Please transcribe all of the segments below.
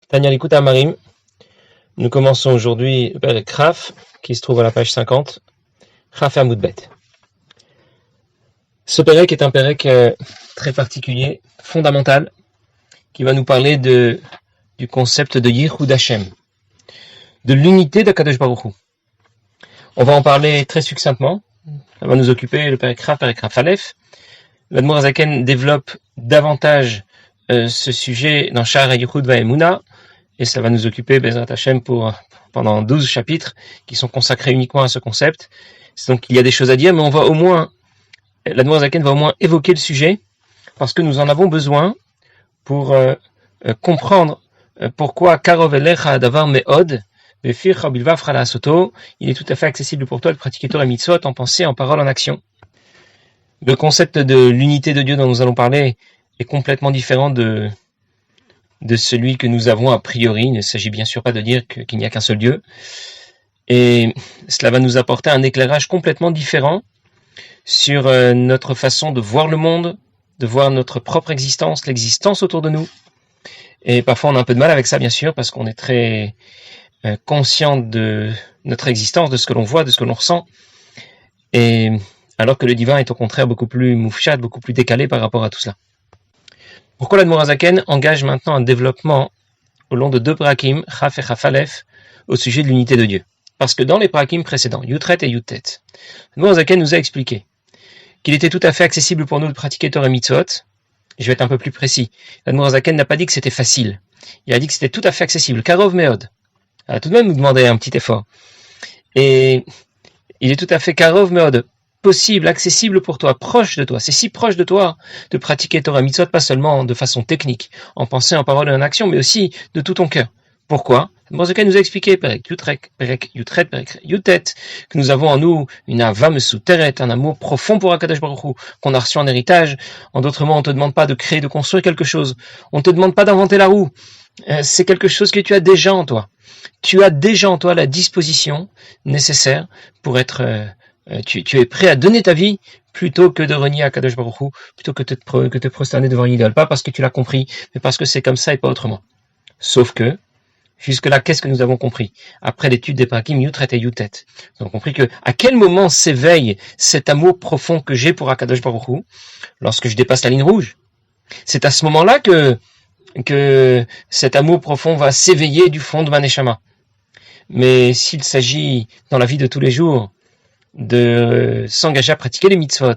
Tania Likut Amarim. Nous commençons aujourd'hui le Perek Raf, qui se trouve à la page 50, Raf et Amoud Bet. Ce Perek est un Perek très particulier, fondamental, qui va nous parler du concept de Yichud Hashem, de l'unité d'Akadosh Baruch Hu. On va en parler très succinctement. Ça va nous occuper le Perek Raf Aleph. L'Admor Hazaken développe davantage ce sujet dans Sha'ar Yichud Va'emuna, et ça va nous occuper, Bezrat Hashem, pendant 12 chapitres qui sont consacrés uniquement à ce concept. Donc il y a des choses à dire, mais l'Admor Hazaken va au moins évoquer le sujet, parce que nous en avons besoin pour comprendre pourquoi Karov Elecha Davar Me'od, Befir Bilvav Chala Soto, il est tout à fait accessible pour toi de pratiquer Torah Mitzvot en pensée, en parole, en action. Le concept de l'unité de Dieu dont nous allons parler est complètement différent de celui que nous avons a priori. Il ne s'agit bien sûr pas de dire qu'il n'y a qu'un seul Dieu. Et cela va nous apporter un éclairage complètement différent sur notre façon de voir le monde, de voir notre propre existence, l'existence autour de nous. Et parfois on a un peu de mal avec ça, bien sûr, parce qu'on est très conscient de notre existence, de ce que l'on voit, de ce que l'on ressent. Et alors que le divin est au contraire beaucoup plus moufchat, beaucoup plus décalé par rapport à tout cela. Pourquoi l'Admor Hazaken engage maintenant un développement au long de 2 prakim, Chaf et Chaf Aleph, au sujet de l'unité de Dieu? Parce que dans les prakim précédents, Yutret et Yutet, l'Admor Hazaken nous a expliqué qu'il était tout à fait accessible pour nous de pratiquer Torah Mitzvot. Je vais être un peu plus précis. L'Admor Hazaken n'a pas dit que c'était facile. Il a dit que c'était tout à fait accessible. Karov Me'od. Elle a tout de même nous demandé un petit effort. Et il est tout à fait Karov Me'od. Possible, accessible pour toi, proche de toi. C'est si proche de toi de pratiquer Torah Mitzvot, pas seulement de façon technique, en pensée, en parole et en action, mais aussi de tout ton cœur. Pourquoi? Morzeka nous a expliqué, Perek Yutet, que nous avons en nous une ava mesuteret, un amour profond pour Akadosh Baruch Hu, qu'on a reçu en héritage. En d'autres mots, on te demande pas de créer, de construire quelque chose. On te demande pas d'inventer la roue. C'est quelque chose que tu as déjà en toi. Tu as déjà en toi la disposition nécessaire pour être tu es prêt à donner ta vie plutôt que de renier à Kadosh Baruch Hu, plutôt que te prosterner devant une idole. Pas parce que tu l'as compris, mais parce que c'est comme ça et pas autrement. Sauf que, jusque-là, qu'est-ce que nous avons compris? Après l'étude des prakim Yutret et Yutet, nous avons compris que à quel moment s'éveille cet amour profond que j'ai pour Akadosh Baruch Hu? Lorsque je dépasse la ligne rouge. C'est à ce moment-là que cet amour profond va s'éveiller du fond de ma neshama. Mais s'il s'agit, dans la vie de tous les jours, de s'engager à pratiquer les mitzvot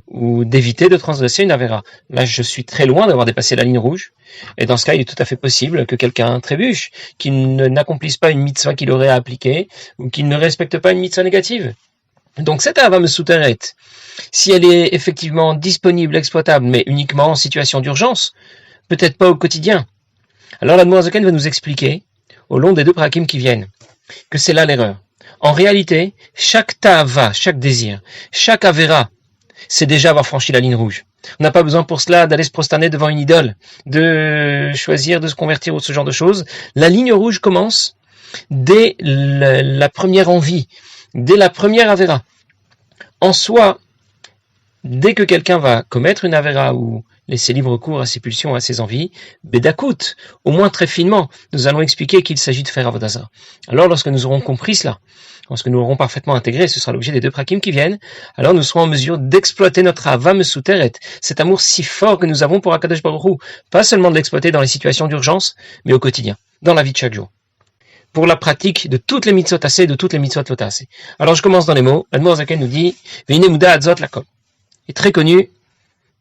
ou d'éviter de transgresser une avéra. Là, je suis très loin d'avoir dépassé la ligne rouge. Et dans ce cas, il est tout à fait possible que quelqu'un trébuche, qu'il n'accomplisse pas une mitzvah qu'il aurait à appliquer ou qu'il ne respecte pas une mitzvah négative. Donc cette ava mesuteret, si elle est effectivement disponible, exploitable, mais uniquement en situation d'urgence, peut-être pas au quotidien. Alors l'Admor Hazaken va nous expliquer, au long des 2 prakim qui viennent, que c'est là l'erreur. En réalité, chaque ta'ava, chaque désir, chaque avéra, c'est déjà avoir franchi la ligne rouge. On n'a pas besoin pour cela d'aller se prosterner devant une idole, de choisir de se convertir ou ce genre de choses. La ligne rouge commence dès la première envie, dès la première avéra. En soi, dès que quelqu'un va commettre une avéra ou laisser libre cours à ses pulsions, à ses envies, Bédakout, au moins très finement, nous allons expliquer qu'il s'agit de faire Avodah Zarah. Alors lorsque nous aurons compris cela, lorsque nous l'aurons parfaitement intégré, ce sera l'objet des 2 prakim qui viennent, alors nous serons en mesure d'exploiter notre ava mesuteret, cet amour si fort que nous avons pour Akadosh Baruch Hu, pas seulement de l'exploiter dans les situations d'urgence, mais au quotidien, dans la vie de chaque jour. Pour la pratique de toutes les mitzvot assez, de toutes les mitzvot lota assez. Alors je commence dans les mots. L'Admor Hazaken nous dit Veine muda adzot lakom. Il est très connu,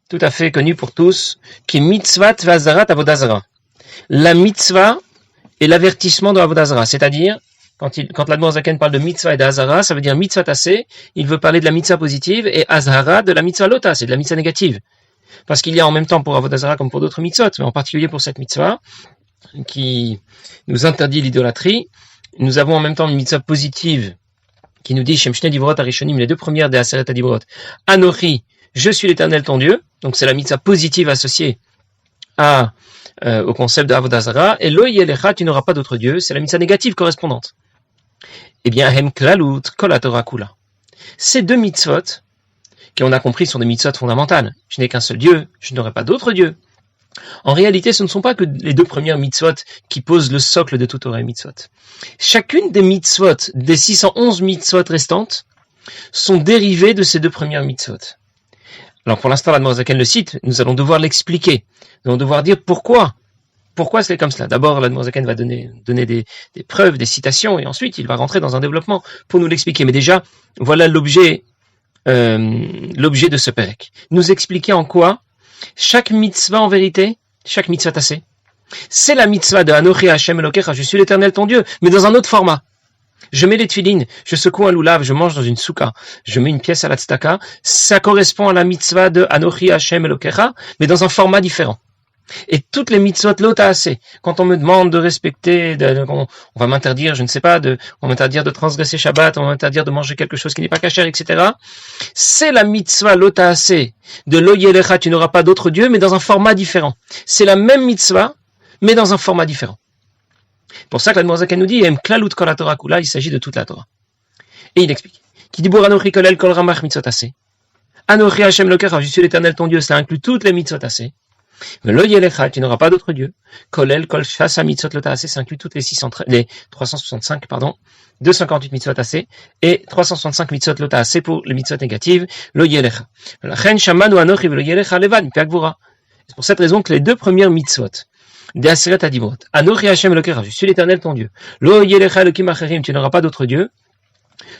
tout à fait connu pour tous, qui est mitzvat vazarat avodah zara. La mitzvah est l'avertissement de avodah zara, c'est-à-dire quand l'Admor Hazaken parle de mitzvah et d'azara, ça veut dire mitzvah tassé, il veut parler de la mitzvah positive et azhara de la mitzvah lota, c'est de la mitzvah négative. Parce qu'il y a en même temps pour avodah zara comme pour d'autres mitzvot, mais en particulier pour cette mitzvah qui nous interdit l'idolâtrie, nous avons en même temps une mitzvah positive qui nous dit Shem Shnei Divrot Arishonim, les 2 premières des Aseret Adibrot, Anochi, je suis l'Éternel ton Dieu, donc c'est la mitzvah positive associée au concept de Avodah Zarah, et Lo Yelecha, tu n'auras pas d'autre Dieu, c'est la mitzvah négative correspondante. Eh bien, Hem Klalut Kol HaTorah Kula. Ces 2 mitzvot, qui on a compris sont des mitzvot fondamentales, je n'ai qu'un seul Dieu, je n'aurai pas d'autre Dieu, En réalité, ce ne sont pas que les deux premières mitzvot qui posent le socle de toute Torah et mitzvot. Chacune des mitzvot, des 611 mitzvot restantes, sont dérivées de ces deux premières mitzvot. Alors pour l'instant, l'Admor Zaken le cite, nous allons devoir l'expliquer. Nous allons devoir dire pourquoi. Pourquoi c'est comme cela? D'abord, l'Admor Zaken va donner des preuves, des citations, et ensuite il va rentrer dans un développement pour nous l'expliquer. Mais déjà, voilà l'objet de ce Perek. Nous expliquer en quoi chaque mitzvah en vérité, chaque mitzvah tassé, c'est la mitzvah de Anochi Hashem Elokecha, je suis l'Éternel ton Dieu, mais dans un autre format. Je mets les tefilines, je secoue un loulav, je mange dans une souka, je mets une pièce à la tzedaka, ça correspond à la mitzvah de Anochi Hashem Elokecha, mais dans un format différent. Et toutes les mitzvot l'ota'aseh, quand on me demande de respecter, on va m'interdire, je ne sais pas, on va m'interdire de transgresser Shabbat, on va m'interdire de manger quelque chose qui n'est pas kasher, etc. C'est la mitzvah l'ota'aseh de lo yelecha, tu n'auras pas d'autre Dieu, mais dans un format différent. C'est la même mitzvah, mais dans un format différent. Pour ça que l'Admor Zaken nous dit, klalut kol haTorah kula, il s'agit de toute la Torah. Et il explique, qui dit bur anochi kolel kol ramach mitzvot aseh. Anochi Hashem Elokecha, je suis l'Éternel ton Dieu, ça inclut toutes les mitzvot aseh. Mais lo yelecha, tu n'auras pas d'autre Dieu. Kolel kol shasa mitzvot l'ota'aseh, ça inclut toutes les 365, 258 mitzvot aseh, et 365 mitzvot l'ota'aseh pour les mitzvot négatives, lo yelecha. Lachen shamanu anochi velo yelecha levad, mipe gvura. C'est pour cette raison que les deux premières mitzvot, des Aseret Adimot, Anochi Hashem Elokecha, je suis l'Éternel ton Dieu, Lo Yelecha Elokim Acherim, tu n'auras pas d'autre Dieu,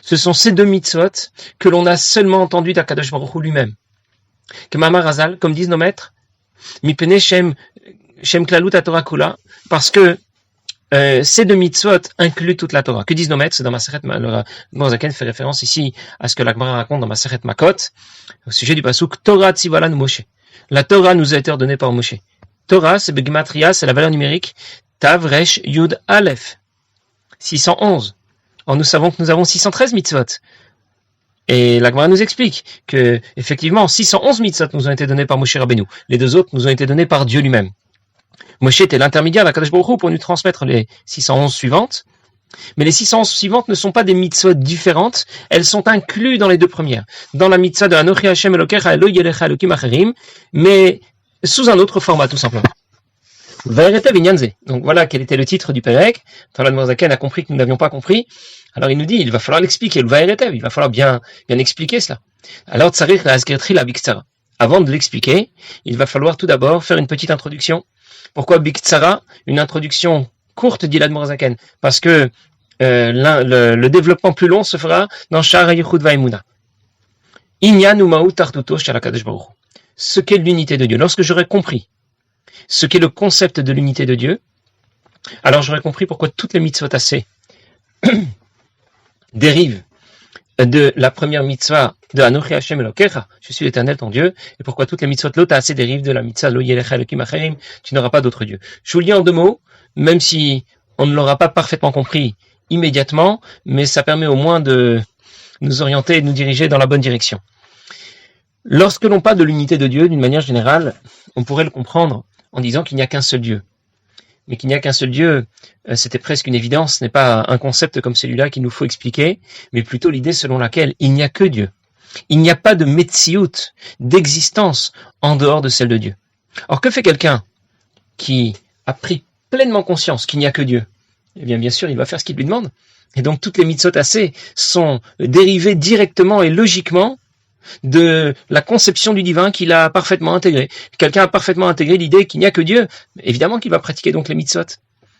ce sont ces deux mitzvot que l'on a seulement entendu d'Akadosh Baruch Hu lui-même. Kemamar Hazal, comme disent nos maîtres, Mipene Shem Klalut HaTorah Kula, parce que ces deux mitzvot incluent toute la Torah. Que disent nos maîtres? C'est dans Maseret, le Zaken fait référence ici à ce que la Gemara raconte dans Maseret Makot, au sujet du pasuk Torah Tzivala nu Moshe. La Torah nous a été ordonnée par Moshe. Torah, c'est Begematria, c'est la valeur numérique Tav Resh Yud Aleph 611. Or nous savons que nous avons 613 mitzvot. Et la Gemara nous explique que effectivement 611 mitzvot nous ont été donnés par Moshe Rabbeinu. Les deux autres nous ont été donnés par Dieu lui-même. Moshe était l'intermédiaire d'Akadosh Baruch Hu pour nous transmettre les 611 suivantes. Mais les 611 suivantes ne sont pas des mitzvot différentes, elles sont incluses dans les deux premières. Dans la mitzvah de Anochi Hashem Elokecha Lo Yelecha Elokim Acherim, mais sous un autre format, tout simplement. Donc voilà quel était le titre du Perek. L'Admor Zaken a compris que nous n'avions pas compris. Alors il nous dit, il va falloir l'expliquer, il va falloir bien expliquer cela. Alors Tsarich La'azkertri la Biktsara. Avant de l'expliquer, il va falloir tout d'abord faire une petite introduction. Pourquoi Biktsara? Une introduction courte, dit l'Admor Zaken, parce que le développement plus long se fera dans Sha'ar Yichud Va'emuna. Inyan u'ma'ut tartuto shel HaKadosh Baruch Hu. Ce qu'est l'unité de Dieu. Lorsque j'aurai compris ce qu'est le concept de l'unité de Dieu, alors j'aurai compris pourquoi toutes les mitzvot aseh dérivent de la première mitzvah de Anochi Hashem Elokecha, je suis l'Éternel ton Dieu, et pourquoi toutes les mitzvot l'ota'aseh dérivent de la mitzvah Lo Yelecha Elokim Acherim, tu n'auras pas d'autre Dieu. Je vous le dis en deux mots, même si on ne l'aura pas parfaitement compris immédiatement, mais ça permet au moins de nous orienter et de nous diriger dans la bonne direction. Lorsque l'on parle de l'unité de Dieu, d'une manière générale, on pourrait le comprendre en disant qu'il n'y a qu'un seul Dieu. Mais qu'il n'y a qu'un seul Dieu, c'était presque une évidence, ce n'est pas un concept comme celui-là qu'il nous faut expliquer, mais plutôt l'idée selon laquelle il n'y a que Dieu. Il n'y a pas de metsiout, d'existence en dehors de celle de Dieu. Or, que fait quelqu'un qui a pris pleinement conscience qu'il n'y a que Dieu? Eh bien sûr, il va faire ce qu'il lui demande. Et donc, toutes les mitzvot aseh sont dérivées directement et logiquement de la conception du divin qu'il a parfaitement intégré. Quelqu'un a parfaitement intégré l'idée qu'il n'y a que Dieu. Évidemment qu'il va pratiquer donc les mitzvot.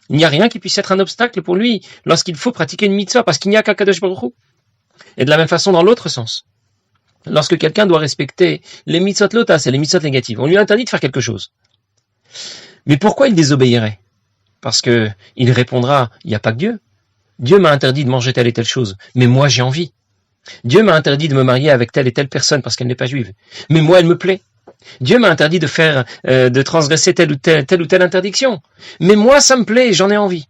Il n'y a rien qui puisse être un obstacle pour lui lorsqu'il faut pratiquer une mitzvah, parce qu'il n'y a qu'Akadosh Baruch Hu. Et de la même façon, dans l'autre sens, lorsque quelqu'un doit respecter les mitzvot l'ota'aseh, les mitzvot négatives, on lui interdit de faire quelque chose. Mais pourquoi il désobéirait? Parce que il répondra, il n'y a pas que Dieu. Dieu m'a interdit de manger telle et telle chose, mais moi j'ai envie. Dieu m'a interdit de me marier avec telle et telle personne parce qu'elle n'est pas juive, mais moi elle me plaît. Dieu m'a interdit de faire, de transgresser telle ou telle interdiction, mais moi ça me plaît, j'en ai envie.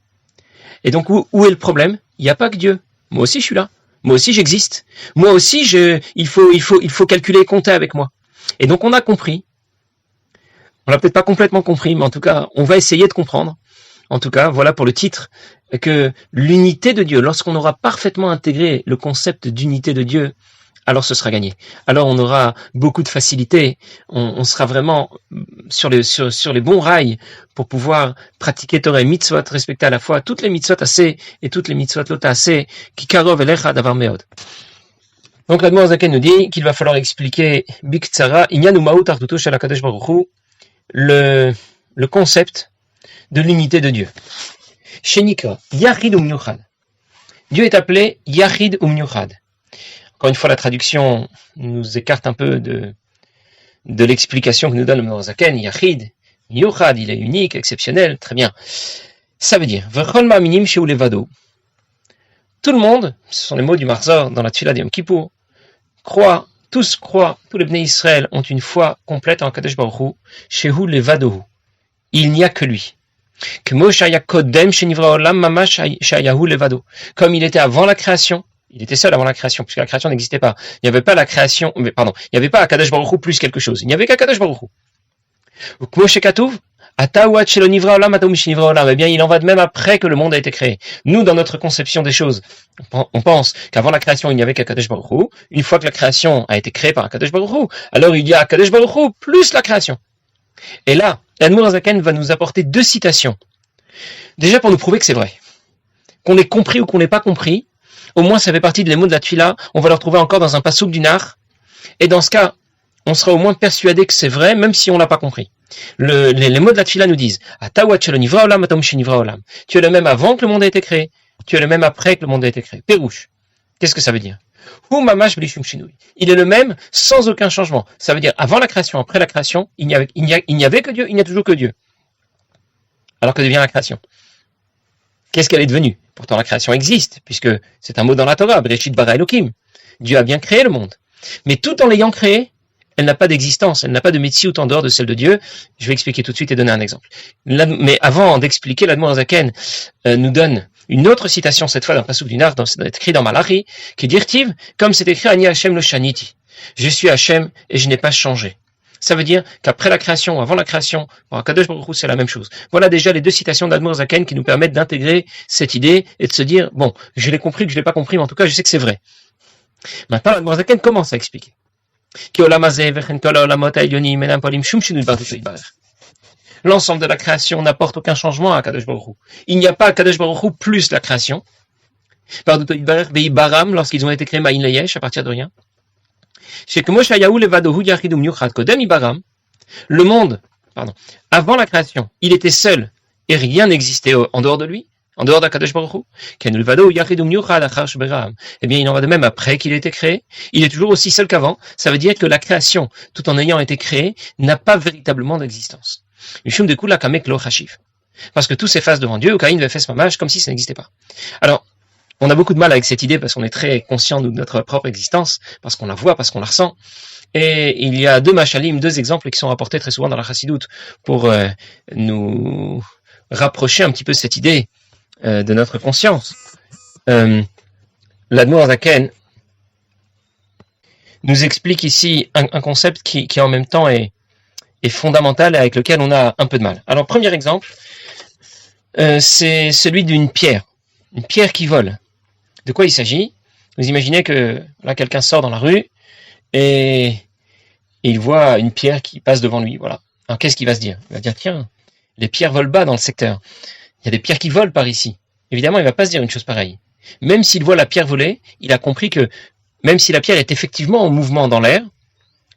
Et donc où est le problème? Il n'y a pas que Dieu. Moi aussi je suis là. Moi aussi j'existe. Moi aussi il faut calculer et compter avec moi. Et donc on a compris. On l'a peut-être pas complètement compris, mais en tout cas on va essayer de comprendre. En tout cas, voilà pour le titre, que l'unité de Dieu, lorsqu'on aura parfaitement intégré le concept d'unité de Dieu alors ce sera gagné. Alors on aura beaucoup de facilité, on sera vraiment sur les bons rails pour pouvoir pratiquer Torah et mitzvot, respecter à la fois toutes les mitzvot assez et toutes les mitzvot lot assez, qui karov elecha davar meod. Donc l'Admor Zaken nous dit qu'il va falloir expliquer Biktsara, Inyan Umaut Artuto Shel HaKadosh Baruch Hu, le concept de l'unité de Dieu. Shenikra, Yachid Umnyuchad. Dieu est appelé Yachid Umnyuchad. Encore une fois, la traduction nous écarte un peu de l'explication que nous donne le Admor Zaken. Yachid, Umnyuchad, il est unique, exceptionnel, très bien. Ça veut dire, V'chol ma'aminim shehu levado. Tout le monde, ce sont les mots du Marzor dans la Tfila de Yom Kippour, tous les Bnei Israël ont une foi complète en Kadosh Baruch Hu, shehu levadohu. Il n'y a que lui. Comme il était avant la création, il était seul avant la création, puisque la création n'existait pas. Il n'y avait pas la création, il n'y avait pas Kadosh Baruch Hu plus quelque chose. Il n'y avait qu'à Kadosh Baruch Hu. Eh bien, il en va de même après que le monde a été créé. Nous, dans notre conception des choses, on pense qu'avant la création, il n'y avait qu'à Kadosh Baruch Hu. Une fois que la création a été créée par Kadosh Baruch Hu, alors il y a Kadosh Baruch Hu plus la création. Et là, l'Admor Zaken va nous apporter 2 citations. Déjà pour nous prouver que c'est vrai. Qu'on ait compris ou qu'on n'ait pas compris, au moins ça fait partie des mots de la Tfila, on va le retrouver encore dans un passouk du Nar. Et dans ce cas, on sera au moins persuadé que c'est vrai, même si on l'a pas compris. Les mots de la Tfila nous disent tu es le même avant que le monde a été créé, tu es le même après que le monde a été créé. Pérouche. Qu'est-ce que ça veut dire? Il est le même sans aucun changement. Ça veut dire avant la création, après la création, il n'y avait que Dieu, il n'y a toujours que Dieu. Alors que devient la création? Qu'est-ce qu'elle est devenue? Pourtant la création existe, puisque c'est un mot dans la Torah, Bereshit bara Elokim. Dieu a bien créé le monde. Mais tout en l'ayant créé, elle n'a pas d'existence, elle n'a pas de metsiout en dehors de celle de Dieu. Je vais expliquer tout de suite et donner un exemple. Mais avant d'expliquer, l'Admor Zaken nous donne une autre citation, cette fois d'un passouk du Nar, c'est écrit dans Malachi, qui dit comme c'est écrit Ani Hashem lo shaniti. Je suis Hashem et je n'ai pas changé. Ça veut dire qu'après la création, avant la création, pour HaKadosh Baruch Hu, c'est la même chose. Voilà déjà les 2 citations d'Admor Zaken qui nous permettent d'intégrer cette idée et de se dire, bon, je l'ai compris, que je l'ai pas compris, mais en tout cas, je sais que c'est vrai. Maintenant, l'Admor Zaken commence à expliquer. L'ensemble de la création n'apporte aucun changement à Kadosh Baruch Hu. Il n'y a pas Kadosh Baruch Hu plus la création. Lorsqu'ils ont été créés Ma'in Leyesh, à partir de rien. Le monde, avant la création, il était seul et rien n'existait en dehors de lui. En dehors d'Akadosh Baruch Hu, eh bien, il en va de même après qu'il ait été créé. Il est toujours aussi seul qu'avant. Ça veut dire que la création, tout en ayant été créée, n'a pas véritablement d'existence. Parce que tout s'efface devant Dieu, comme si ça n'existait pas. Alors, on a beaucoup de mal avec cette idée parce qu'on est très conscient de notre propre existence, parce qu'on la voit, parce qu'on la ressent. Et il y a 2 mashalim, 2 exemples qui sont rapportés très souvent dans la Chassidoute pour nous rapprocher un petit peu de cette idée de notre conscience. L'Admor Zaken nous explique ici un concept qui en même temps est fondamental et avec lequel on a un peu de mal. Alors, premier exemple, c'est celui d'une pierre. Une pierre qui vole. De quoi il s'agit? Vous imaginez que là, quelqu'un sort dans la rue et il voit une pierre qui passe devant lui. Voilà. Alors, qu'est-ce qu'il va se dire? Il va dire, tiens, les pierres volent bas dans le secteur. Il y a des pierres qui volent par ici. Évidemment, il ne va pas se dire une chose pareille. Même s'il voit la pierre voler, il a compris que même si la pierre est effectivement en mouvement dans l'air,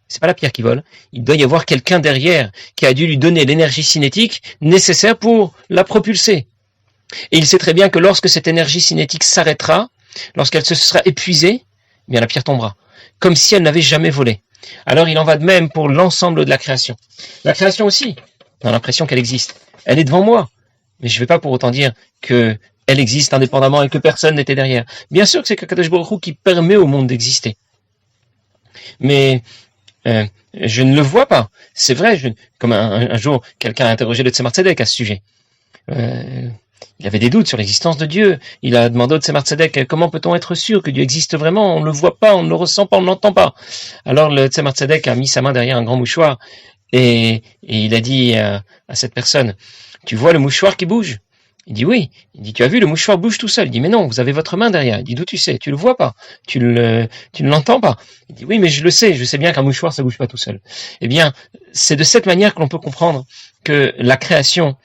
c'est pas la pierre qui vole, il doit y avoir quelqu'un derrière qui a dû lui donner l'énergie cinétique nécessaire pour la propulser. Et il sait très bien que lorsque cette énergie cinétique s'arrêtera, lorsqu'elle se sera épuisée, eh bien la pierre tombera, comme si elle n'avait jamais volé. Alors il en va de même pour l'ensemble de la création. La création aussi, on a l'impression qu'elle existe. Elle est devant moi, mais je ne vais pas pour autant dire que elle existe indépendamment et que personne n'était derrière. Bien sûr que c'est Kadosh Baruch Hu qui permet au monde d'exister. Mais je ne le vois pas. C'est vrai, comme un jour, quelqu'un a interrogé le Tzemar Tzedek à ce sujet. Il avait des doutes sur l'existence de Dieu. Il a demandé au Tzemar Tzedek, comment peut-on être sûr que Dieu existe vraiment? On ne le voit pas, on ne le ressent pas, on ne l'entend pas. Alors le Tzemar Tzedek a mis sa main derrière un grand mouchoir et il a dit à cette personne, tu vois le mouchoir qui bouge? Il dit oui. Il dit, tu as vu, le mouchoir bouge tout seul. Il dit, mais non, vous avez votre main derrière. Il dit, d'où tu sais? Tu le vois pas. Tu ne l'entends pas. Il dit, oui, mais je sais bien qu'un mouchoir, ça bouge pas tout seul. Eh bien, c'est de cette manière que l'on peut comprendre que la création,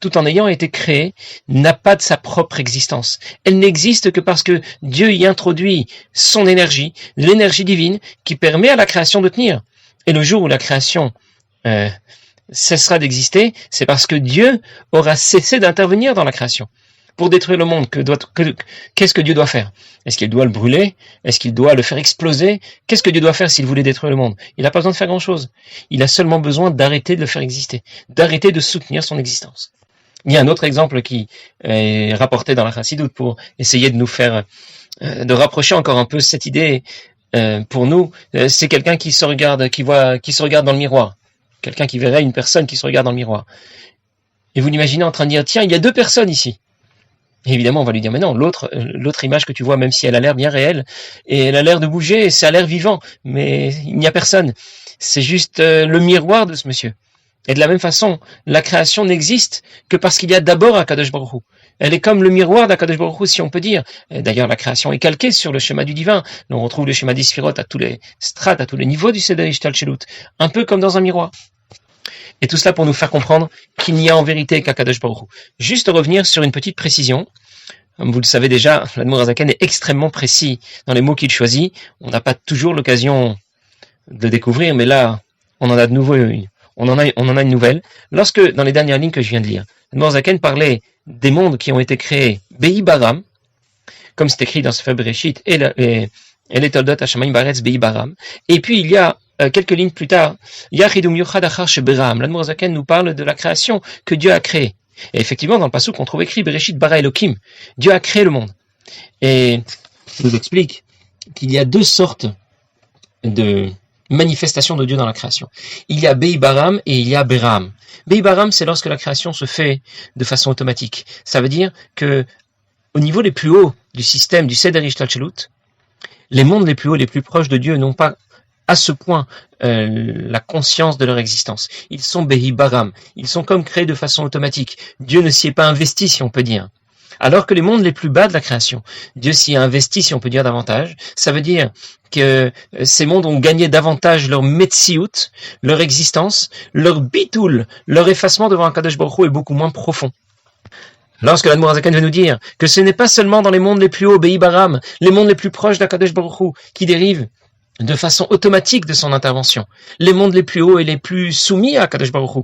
tout en ayant été créée, n'a pas de sa propre existence. Elle n'existe que parce que Dieu y introduit son énergie, l'énergie divine, qui permet à la création de tenir. Et le jour où la création cessera d'exister, c'est parce que Dieu aura cessé d'intervenir dans la création. Pour détruire le monde, qu'est-ce que Dieu doit faire? Est-ce qu'il doit le brûler? Est-ce qu'il doit le faire exploser? Qu'est-ce que Dieu doit faire s'il voulait détruire le monde? Il n'a pas besoin de faire grand-chose. Il a seulement besoin d'arrêter de le faire exister, d'arrêter de soutenir son existence. Il y a un autre exemple qui est rapporté dans la Chassidoute pour essayer de nous faire, de rapprocher encore un peu cette idée pour nous. C'est quelqu'un qui se regarde, qui se regarde dans le miroir. Quelqu'un qui verrait une personne qui se regarde dans le miroir. Et vous l'imaginez en train de dire, tiens, il y a deux personnes ici. Et évidemment, on va lui dire, mais non, l'autre image que tu vois, même si elle a l'air bien réelle, et elle a l'air de bouger, et ça a l'air vivant, mais il n'y a personne. C'est juste le miroir de ce monsieur. Et de la même façon, la création n'existe que parce qu'il y a d'abord Akadosh Baruch Hu. Elle est comme le miroir d'Akadosh Baruch Hu, si on peut dire. Et d'ailleurs, la création est calquée sur le schéma du divin. On retrouve le schéma des Sphirot à tous les strates, à tous les niveaux du Seder Ishtalchelut. Un peu comme dans un miroir. Et tout cela pour nous faire comprendre qu'il n'y a en vérité qu'Akadosh Baruch Hu. Juste revenir sur une petite précision. Comme vous le savez déjà, l'Admour Hazaken est extrêmement précis dans les mots qu'il choisit. On n'a pas toujours l'occasion de découvrir, mais là, on en a de nouveau on en a une nouvelle. Lorsque, dans les dernières lignes que je viens de lire, l'Admour Hazaken parlait des mondes qui ont été créés Behi Baram, comme c'est écrit dans ce Bereshit, et les Toldot Hashamayim Baretz Behi Baram. Et puis, il y a quelques lignes plus tard, Yachidum Yuchad Achar Sheberam. L'Admour Hazaken nous parle de la création que Dieu a créée. Et effectivement, dans le passouk, on trouve écrit Bereshit bara Elokim. Dieu a créé le monde. Et il nous explique qu'il y a deux sortes de manifestations de Dieu dans la création. Il y a Behi Baram et il y a Beram. Behi Baram, c'est lorsque la création se fait de façon automatique. Ça veut dire que, au niveau les plus hauts du système du Seder Ishtalchelut, les mondes les plus hauts, les plus proches de Dieu n'ont pas à ce point la conscience de leur existence. Ils sont Behi Baram. Ils sont comme créés de façon automatique. Dieu ne s'y est pas investi, si on peut dire. Alors que les mondes les plus bas de la création, Dieu s'y a investi, si on peut dire davantage. Ça veut dire que ces mondes ont gagné davantage leur metsiout, leur existence, leur bitoul, leur effacement devant un Kadosh Baruch Hu est beaucoup moins profond. Lorsque l'Admour Hazaken veut nous dire que ce n'est pas seulement dans les mondes les plus hauts, Behi Baram, les mondes les plus proches d'Akadosh Baruch Hu, qui dérivent de façon automatique de son intervention, les mondes les plus hauts et les plus soumis à Akadosh Baruch Hu,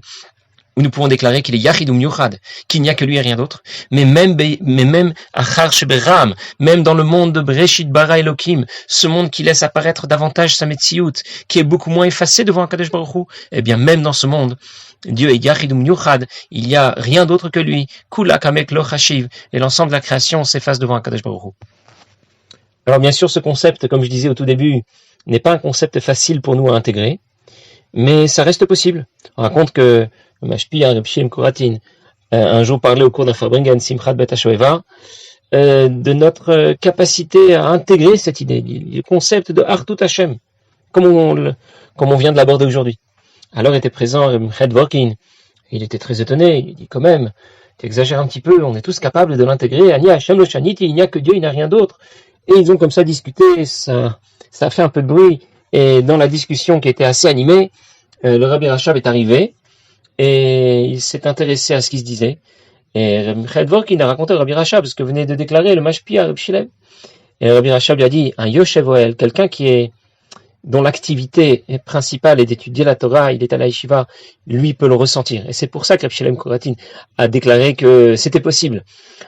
où nous pouvons déclarer qu'il est Yachidum Yuchad, qu'il n'y a que lui et rien d'autre, mais même Achar Sheberam, même dans le monde de Bereshit bara Elokim, ce monde qui laisse apparaître davantage sa Metsiout, qui est beaucoup moins effacé devant Akadosh Baruch Hu, eh bien même dans ce monde, Dieu est Yachidum Yuchad, il n'y a rien d'autre que lui, Kula Kamek Lo Chashiv, et l'ensemble de la création s'efface devant Akadosh Baruch Hu. Alors bien sûr, ce concept, comme je disais au tout début, n'est pas un concept facile pour nous à intégrer, mais ça reste possible. On raconte que le Mashpia, Reb Shlomo Kouratin, un jour parlait au cours d'un Farbrengen Simchat Bet HaShoeva de notre capacité à intégrer cette idée, le concept de Artut Hashem, comme on vient de l'aborder aujourd'hui. Alors était présent Reb Dvorkin, il était très étonné, il dit quand même, tu exagères un petit peu, on est tous capables de l'intégrer, Ani Hashem lo Shaniti, il n'y a que Dieu, il n'y a rien d'autre. Et ils ont comme ça discuté, ça a fait un peu de bruit, et dans la discussion qui était assez animée, le Rabbi Rachab est arrivé, et il s'est intéressé à ce qui se disait. Et Reb Dvorkin a raconté au Rabbi Rachab ce que venait de déclarer le Mashpia Reb Shlomo. Et Rabbi Rachab lui a dit, un Yoshev Oel, quelqu'un dont l'activité principale est d'étudier la Torah, il est à la Yeshiva, lui peut le ressentir. Et c'est pour ça que Reb Shlomo Kouratin a déclaré que c'était possible.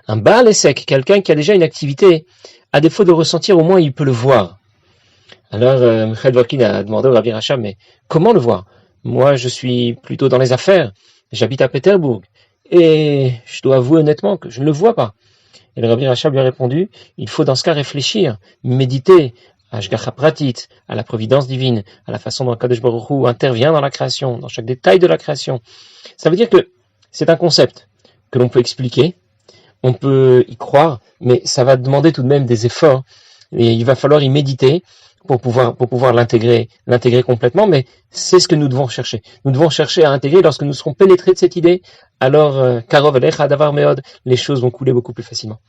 Un Baal Esek, quelqu'un qui a déjà une activité, à défaut de ressentir, au moins il peut le voir. Alors, Reb Dvorkin a demandé au Rabbi Rachab, mais comment le voir? Moi, je suis plutôt dans les affaires, j'habite à Pétersbourg, et je dois avouer honnêtement que je ne le vois pas. Et le Rabbi Rachab lui a répondu, il faut dans ce cas réfléchir, méditer, à Ashgacha Pratit, à la providence divine, à la façon dont Kadosh Baruch Hu intervient dans la création, dans chaque détail de la création. Ça veut dire que c'est un concept que l'on peut expliquer, on peut y croire, mais ça va demander tout de même des efforts, et il va falloir y méditer pour pouvoir l'intégrer complètement, mais c'est ce que nous devons chercher. Nous devons chercher à intégrer. Lorsque nous serons pénétrés de cette idée, alors, Karov Elecha Davar Meod, les choses vont couler beaucoup plus facilement.